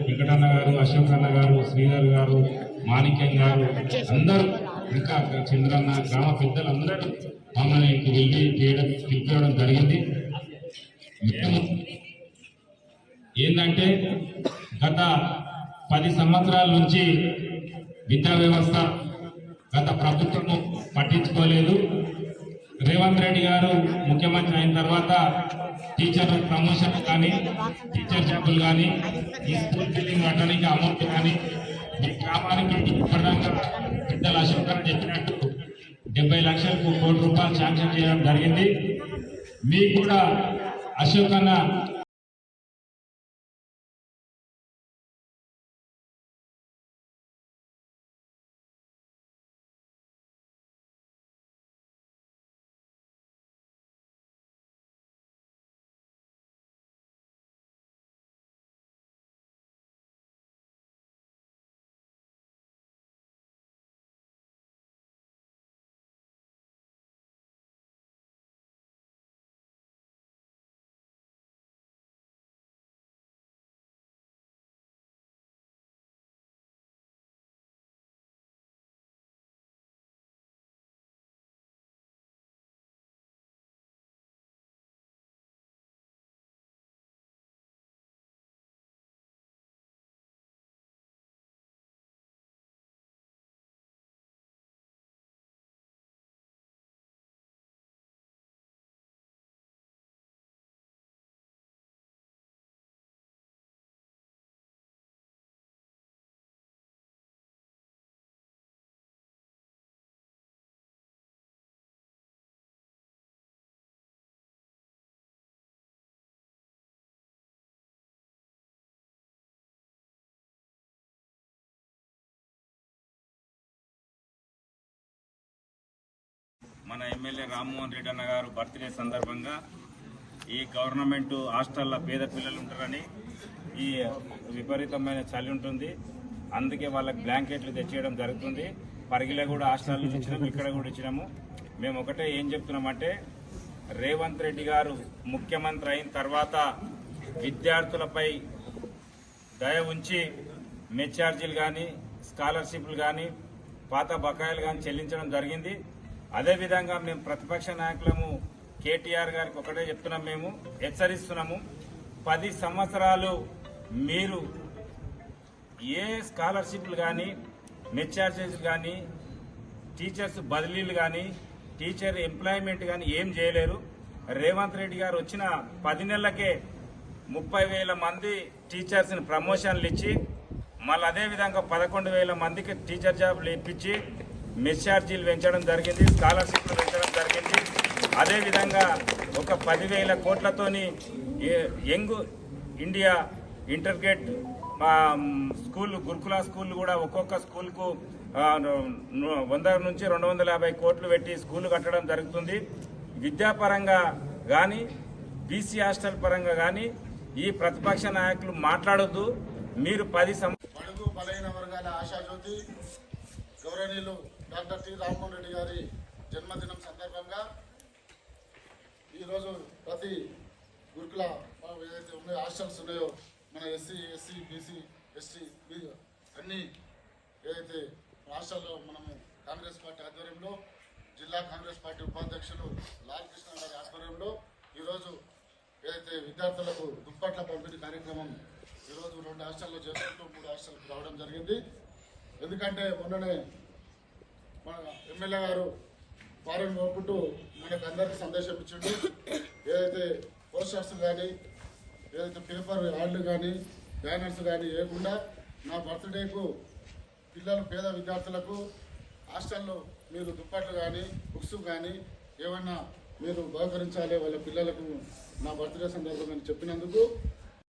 వెంకటన్న గారు, అశోక్ అన్న గారు, శ్రీధర్ గారు, మాణిక్యం గారు, అందరూ ఇంకా చంద్రన్న గ్రామ పెద్దలు అందరూ మమ్మల్ని పిలిపించడం జరిగింది. మేము ఏంటంటే గత 10 సంవత్సరాల నుంచి విద్యా వ్యవస్థ గత ప్రభుత్వము పట్టించుకోలేదు. రేవంత్ రెడ్డి గారు ముఖ్యమంత్రి అయిన తర్వాత టీచర్ ప్రమోషన్ కానీ, టీచర్ జాబులు కానీ, ఈ స్కూల్ బిల్డింగ్ కట్టడానికి అమౌంట్ కానీ, ఈ గ్రామానికి ఇప్పటిదాకా పెద్దల అశోక్ గారు చెప్పినట్టు 70 లక్షలకు ₹1 కోటి శాంక్షన్ చేయడం జరిగింది. మీకు కూడా అశోక్ అన్న మన ఎమ్మెల్యే రామ్మోహన్ రెడ్డి అన్న గారు బర్త్డే సందర్భంగా ఈ గవర్నమెంట్ హాస్టల్లో పేద పిల్లలు ఉంటారని ఈ విపరీతమైన చలి ఉంటుంది, అందుకే వాళ్ళకి బ్లాంకెట్లు తెచ్చేయడం జరుగుతుంది. పరిగిలో కూడా హాస్టల్ ఇచ్చినాము, ఇక్కడ కూడా ఇచ్చినాము. మేము ఒకటే ఏం చెప్తున్నామంటే, రేవంత్ రెడ్డి గారు ముఖ్యమంత్రి అయిన తర్వాత విద్యార్థులపై దయ ఉంచి మెస్ ఛార్జీలు కానీ, స్కాలర్షిప్లు కానీ, పాత బకాయిలు కానీ చెల్లించడం జరిగింది. అదేవిధంగా మేము ప్రతిపక్ష నాయకులము కేటీఆర్ గారికి ఒకటే చెప్తున్నాం, మేము హెచ్చరిస్తున్నాము, 10 సంవత్సరాలు మీరు ఏ స్కాలర్షిప్లు కానీ, మెస్ ఛార్జెస్ కానీ, టీచర్స్ బదిలీలు కానీ, టీచర్ ఎంప్లాయ్మెంట్ కానీ ఏం చేయలేరు. రేవంత్ రెడ్డి గారు వచ్చిన 10 నెలలకే 30,000 మంది టీచర్స్ని ప్రమోషన్లు ఇచ్చి, మళ్ళీ అదేవిధంగా 11,000 మందికి టీచర్ జాబ్లు ఇప్పించి మెస్ ఛార్జీలు పెంచడం జరిగింది, స్కాలర్షిప్లు పెంచడం జరిగింది. అదేవిధంగా ఒక 10,000 కోట్లతోని యంగ్ ఇండియా ఇంటర్గ్రేట్ స్కూల్, గురుకుల స్కూళ్ళు కూడా ఒక్కొక్క స్కూల్కు 100 నుంచి 250 కోట్లు పెట్టి స్కూల్ కట్టడం జరుగుతుంది. విద్యాపరంగా కానీ, బీసీ హాస్టల్ పరంగా కానీ ఈ ప్రతిపక్ష నాయకులు మాట్లాడొద్దు. మీరు 10 బడుగు బలైన వర్గాల ఆశాజ్యోతి గౌరవనీయులు డాక్టర్ టి రామ్మోహన్ రెడ్డి గారి జన్మదినం సందర్భంగా ఈరోజు ప్రతి గురుకుల ఏదైతే ఉన్నాయో హాస్టల్స్ ఉన్నాయో మన ఎస్సీ బీసీ ఎస్టీ అన్ని ఏదైతే హాస్టల్లో మనము కాంగ్రెస్ పార్టీ ఆధ్వర్యంలో, జిల్లా కాంగ్రెస్ పార్టీ ఉపాధ్యక్షులు లాల్ కృష్ణ గారి ఆధ్వర్యంలో ఈరోజు ఏదైతే విద్యార్థులకు దుప్పట్ల పంపిణీ కార్యక్రమం ఈరోజు 2 హాస్టల్లో చేసుకుంటూ 3 హాస్టల్కి రావడం జరిగింది. ఎందుకంటే మొన్ననే మన ఎమ్మెల్యే గారు వారిని నోపుకుంటూ మనకు అందరికీ సందేశం ఇచ్చిండు. ఏదైతే పోస్టర్స్ కానీ ఏదైతే పేపర్ యాడ్లు కానీ బ్యానర్స్ కానీ వేయకుండా నా బర్త్డేకు పిల్లలు పేద విద్యార్థులకు హాస్టల్లో మీరు దుప్పట్లు కానీ బుక్స్ కానీ ఏమన్నా మీరు బహుకరించాలి వాళ్ళ పిల్లలకు నా బర్త్డే సందర్భంగా చెప్పినందుకు